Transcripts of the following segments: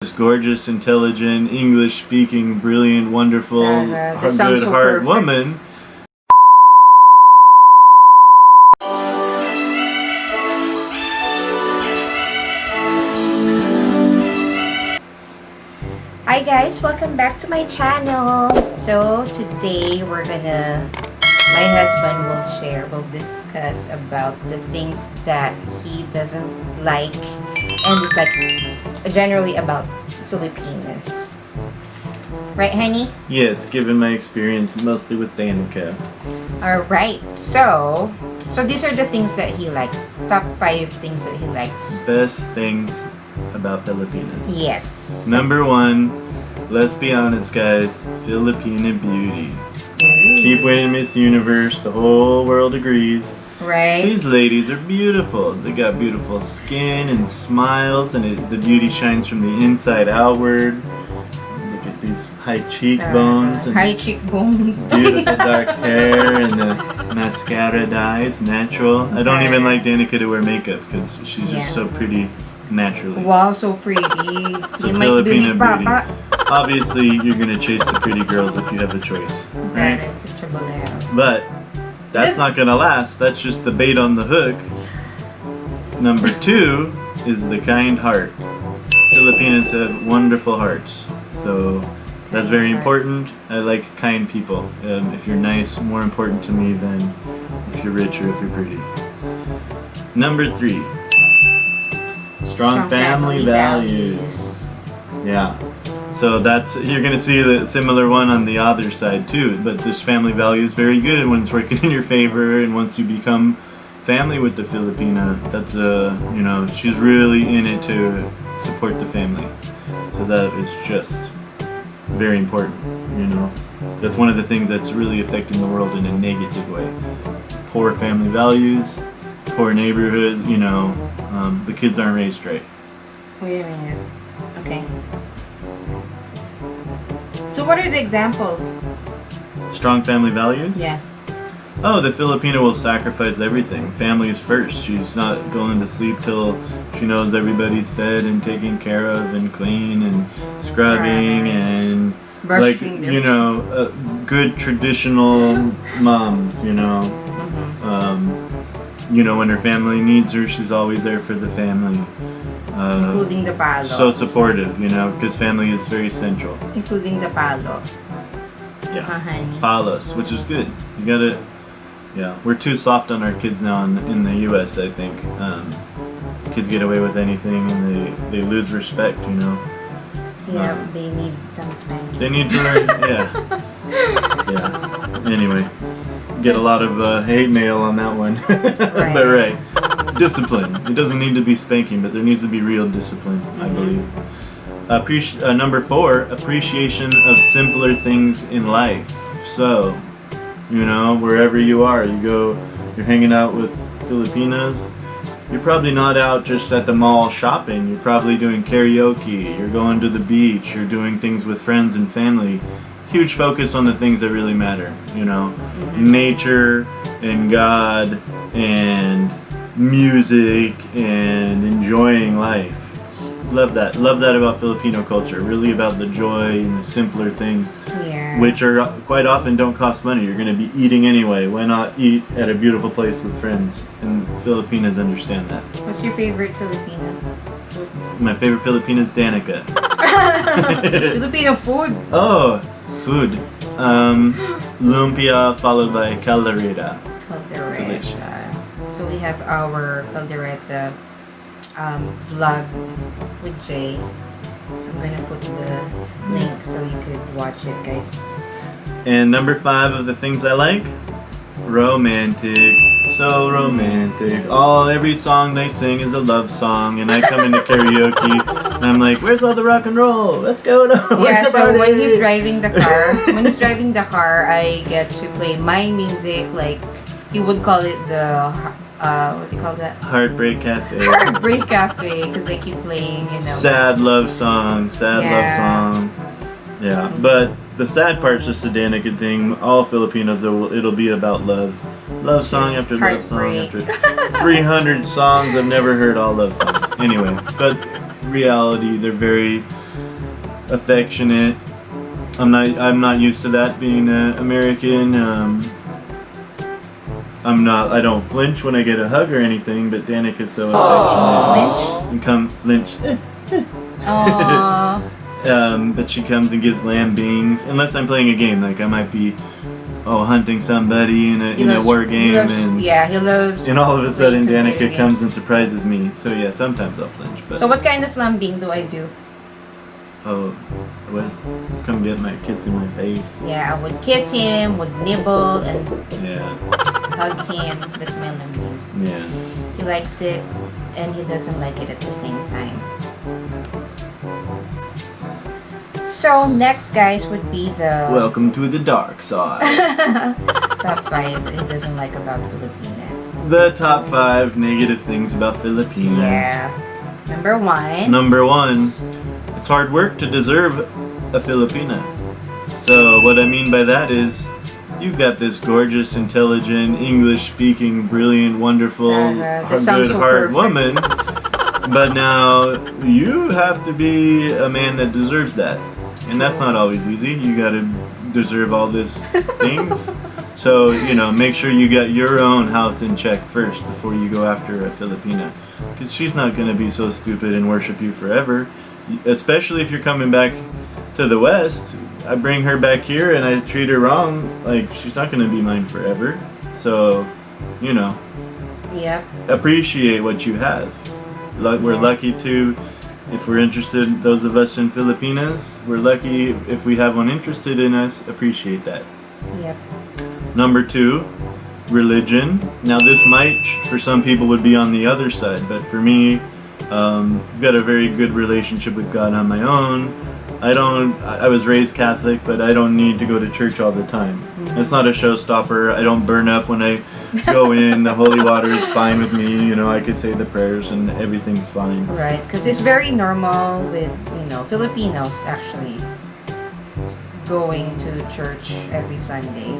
This gorgeous, intelligent, English-speaking, brilliant, wonderful, good heart woman. Hi guys, welcome back to my channel. So today my husband will discuss about the things that he doesn't like and dislike generally about Filipinas. Right, honey? Yes, given my experience mostly with Danica. Alright, so these are the things that he likes. Top 5 things that he likes. Best things about Filipinas. Yes. Number 1, let's be honest guys, Filipina Beauty. Keep winning Miss Universe, the whole world agrees. Right. These ladies are beautiful. They got beautiful skin and smiles, and the beauty shines from the inside outward. Look at these high cheekbones. And high cheekbones. Beautiful dark hair and the mascara dyes, natural. I don't even like Danica to wear makeup because she's just so pretty naturally. Wow, so pretty. So Filipina Beauty. Obviously, you're gonna chase the pretty girls if you have a choice. Right? That is such a bolero. But that's not gonna last. That's just the bait on the hook. Number 2 is the kind heart. Filipinos have wonderful hearts, so that's very important. I like kind people. If you're nice, more important to me than if you're rich or if you're pretty. Number 3, strong family values. Yeah. So you're gonna see the similar one on the other side too. But this family value is very good when it's working in your favor, and once you become family with the Filipina, that's she's really in it to support the family. So that is just very important. That's one of the things that's really affecting the world in a negative way. Poor family values, poor neighborhood. The kids aren't raised right. Wait a minute. Okay. So what are the examples? Strong family values? Yeah. Oh, the Filipina will sacrifice everything. Family is first. She's not going to sleep till she knows everybody's fed and taken care of and clean and scrubbing and brushing good traditional moms, when her family needs her, she's always there for the family. Including the palo. So supportive, because family is very central. Including the palo. Yeah. Honey. Palos, which is good. You gotta, we're too soft on our kids now in the U.S., I think. Kids get away with anything and they lose respect, Yeah, they need some spanking. They need to learn, yeah. Anyway, get a lot of hate mail on that one. Right. But right. Discipline. It doesn't need to be spanking, but there needs to be real discipline, I believe. Number 4, appreciation of simpler things in life. So, wherever you are, you're hanging out with Filipinas, you're probably not out just at the mall shopping. You're probably doing karaoke, you're going to the beach, you're doing things with friends and family. Huge focus on the things that really matter, nature and God and music and enjoying life. Love that about Filipino culture. Really about the joy and the simpler things, which are quite often don't cost money. You're going to be eating anyway. Why not eat at a beautiful place with friends? And Filipinas understand that. What's your favorite Filipino? My favorite Filipina is Danica. Filipino food. Oh, food. Lumpia followed by caldereta. Delicious. So we have our caldereta vlog with Jay. So I'm gonna put the link so you could watch it, guys. And number 5 of the things I like, romantic. So romantic. Every song they sing is a love song, and I come into karaoke and I'm like, "Where's all the rock and roll? Let's go!" Yeah. So when he's driving the car, I get to play my music. Like he would call it the what do you call that? Heartbreak Cafe. Heartbreak Cafe, because I keep playing, sad love song. Yeah, but the sad part's just a Danica thing. All Filipinos, it'll be about love. Love song after love song after 300 songs. I've never heard all love songs. Anyway, but reality, they're very affectionate. I'm not used to that being American. I don't flinch when I get a hug or anything, but Danica's so affectionate. And come flinch. But she comes and gives lambings, unless I'm playing a game. Like I might be hunting somebody in a war game, he loves. And all of a sudden Danica comes and surprises me. So yeah, sometimes I'll flinch. But so what kind of lambing do I do? Oh, what? Come get my kiss in my face. Yeah, I would kiss him, would nibble, and hug him. That's my lambing. Yeah. He likes it, and he doesn't like it at the same time. So next, guys, would be the welcome to the dark side. top 5 that he doesn't like about Filipinas. The top 5 negative things about Filipinas. Yeah. Number 1. Number 1. It's hard work to deserve a Filipina. So what I mean by that is, you've got this gorgeous, intelligent, English-speaking, brilliant, wonderful, good, hard woman. But now you have to be a man that deserves that. And that's not always easy. You gotta deserve all these things. So, make sure you got your own house in check first before you go after a Filipina. Because she's not gonna be so stupid and worship you forever. Especially if you're coming back to the West. I bring her back here and I treat her wrong. Like, she's not gonna be mine forever. So, Yep. appreciate what you have. We're lucky to, if we're interested, those of us in Filipinas, we're lucky if we have one interested in us, appreciate that. Yep. Number 2, religion. Now this might, for some people, would be on the other side, but for me, I've got a very good relationship with God on my own. I was raised Catholic, but I don't need to go to church all the time. It's not a showstopper. I don't burn up when I go in. The holy water is fine with me. I could say the prayers and everything's fine. Right, because it's very normal with, Filipinos actually going to church every Sunday.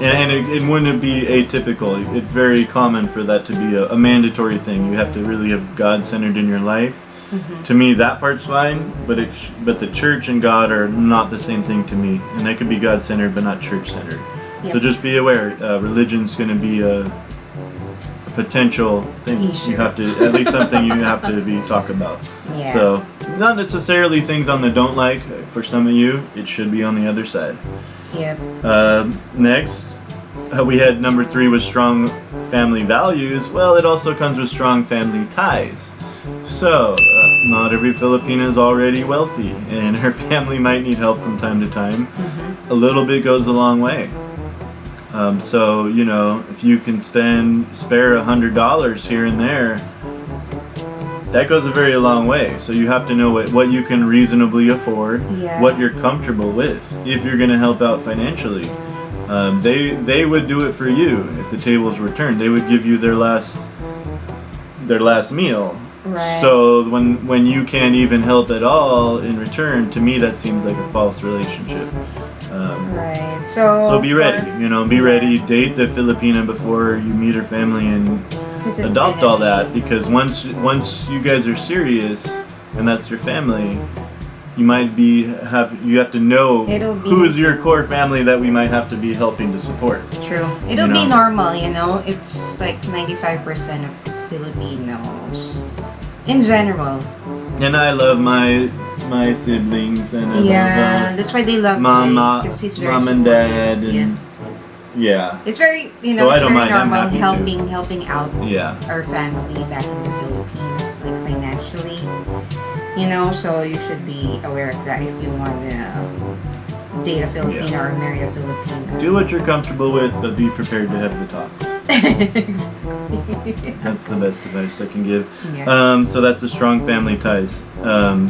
And it wouldn't be atypical. It's very common for that to be a mandatory thing. You have to really have God centered in your life. To me, that part's fine, but the church and God are not the same thing to me, and they could be God-centered but not church-centered. Yep. So just be aware, religion's going to be a potential thing. Issue. You have to, at least something you have to talk about. Yeah. So not necessarily things on the don't like. For some of you, it should be on the other side. Yep. Next, we had number 3 was strong family values. Well, it also comes with strong family ties. So, not every Filipina is already wealthy, and her family might need help from time to time. A little bit goes a long way. So, if you can spare $100 here and there, that goes a very long way. So you have to know what you can reasonably afford, what you're comfortable with, if you're going to help out financially. They would do it for you if the tables were turned. They would give you their last meal. Right. So when you can't even help at all in return, to me that seems like a false relationship. Right. So be ready. Be ready. Date the Filipina before you meet her family and adopt all that. Because once you guys are serious and that's your family, you might you have to know who is your core family that we might have to be helping to support. True. It'll be normal. It's like 95% of Filipinos in general. And I love my siblings and I love that's why they love Mama, because he's very Mom and Dad, and it's very so I don't very mind. normal helping out Yeah. our family back in the Philippines, like financially. So you should be aware of that if you want to date a Filipino or marry a Filipino. Do what you're comfortable with, but be prepared to have the talks. Exactly. That's the best advice I can give. Yeah. So that's the strong family ties. You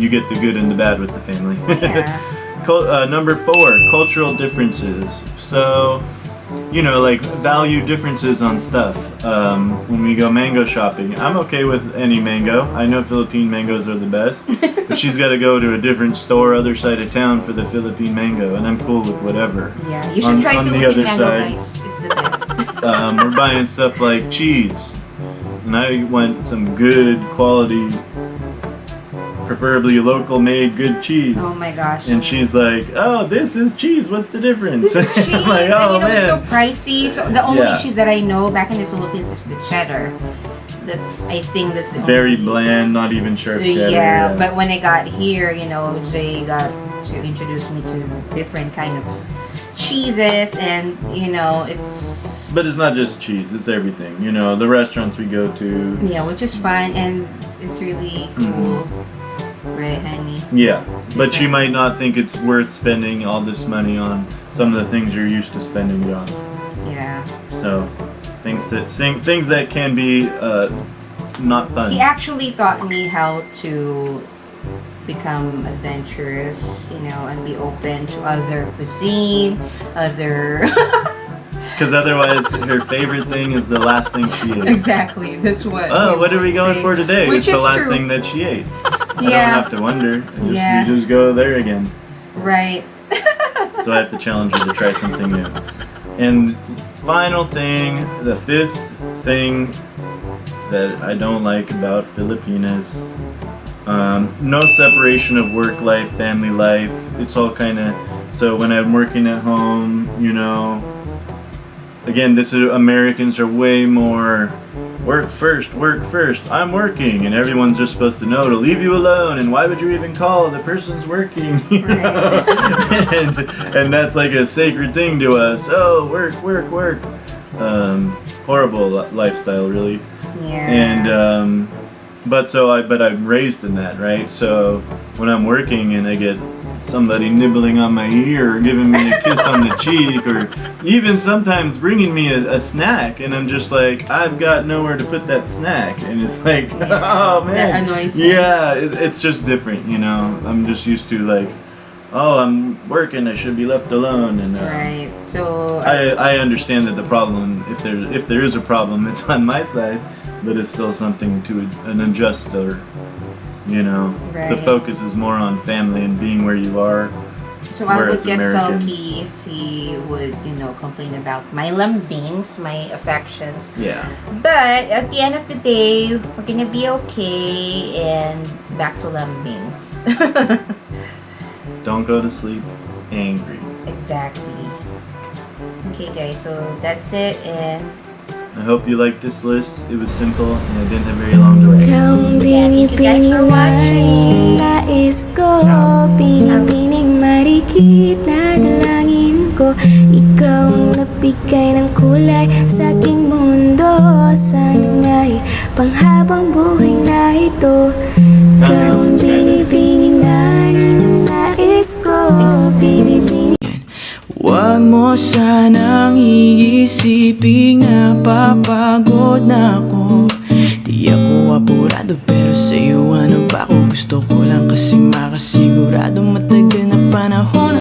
get the good and the bad with the family. Yeah. Number 4, cultural differences. So, like value differences on stuff. When we go mango shopping, I'm okay with any mango. I know Philippine mangoes are the best, but she's got to go to a different store other side of town for the Philippine mango, and I'm cool with whatever. Yeah, you should try on Philippine the other mango, side, guys. It's the best. we're buying stuff like cheese, and I want some good quality preferably local made good cheese. Oh my gosh. And she's like, "Oh, this is cheese. What's the difference?" This is cheese. I'm like, and "Oh you know, it's so man." pricey. So the only Yeah. cheese that I know back in the Philippines is the cheddar. I think that's the Very only... bland, not even sharp cheddar. Yeah, but when I got here, you know, Jay got to introduce me to different kind of cheeses, and you know, it's But it's not just cheese, it's everything. You know, the restaurants we go to. yeah, which is fun, and it's really cool, right, honey? Yeah, but you might not think it's worth spending all this money on some of the things you're used to spending it on. Yeah. So, things that can be not fun. He actually taught me how to become adventurous, you know, and be open to other cuisine, other... Because otherwise, her favorite thing is the last thing she ate. Exactly, that's what... Oh, what are we going say. for today? Which It's the is last true. thing that she ate. I don't Yeah, have to wonder. Yeah. You just go there again. right. So I have to challenge her to try something new. And final thing, the fifth thing that I don't like about Filipinas, no separation of work life, family life. It's all kind of, so when I'm working at home, you know, again, Americans are way more work first, I'm working, and everyone's just supposed to know to leave you alone, and why would you even call, the person's working, you know? and that's like a sacred thing to us. Oh, work. Horrible lifestyle, really. Yeah. And but I'm raised in that, right? So when I'm working and I get somebody nibbling on my ear or giving me a kiss on the cheek, or even sometimes bringing me a snack, and I'm just like, I've got nowhere to put that snack, and it's like, oh man, That annoys you. yeah, it's just different, you know. I'm just used to like, oh, I'm working, I should be left alone, and Right. So I understand that the problem, if there is a problem, it's on my side, but it's still something to an adjuster. You know, the Right. focus is more on family and being where you are. So I would Whereas get Americans- sulky if he would, you know, complain about my lambings, my affections. Yeah. But at the end of the day, we're gonna be okay, and back to lambings. Don't go to sleep angry. Exactly. Okay, guys. So that's it, and I hope you liked this list. It was simple and I didn't have very long to write. Ikaw ang binibining na nais ko, binibining marikit na dalangin ko. Ikaw ang nagbigay ng kulay sa aking mundo. Sana nga'y panghabang buhay na ito. Ikaw ang binibining na nais ko, binibining. Huwag mo sanang iisipin na papagod na ako. Di ako apurado pero sa'yo ano ba ako? Gusto ko lang kasi makasigurado matagal na panahon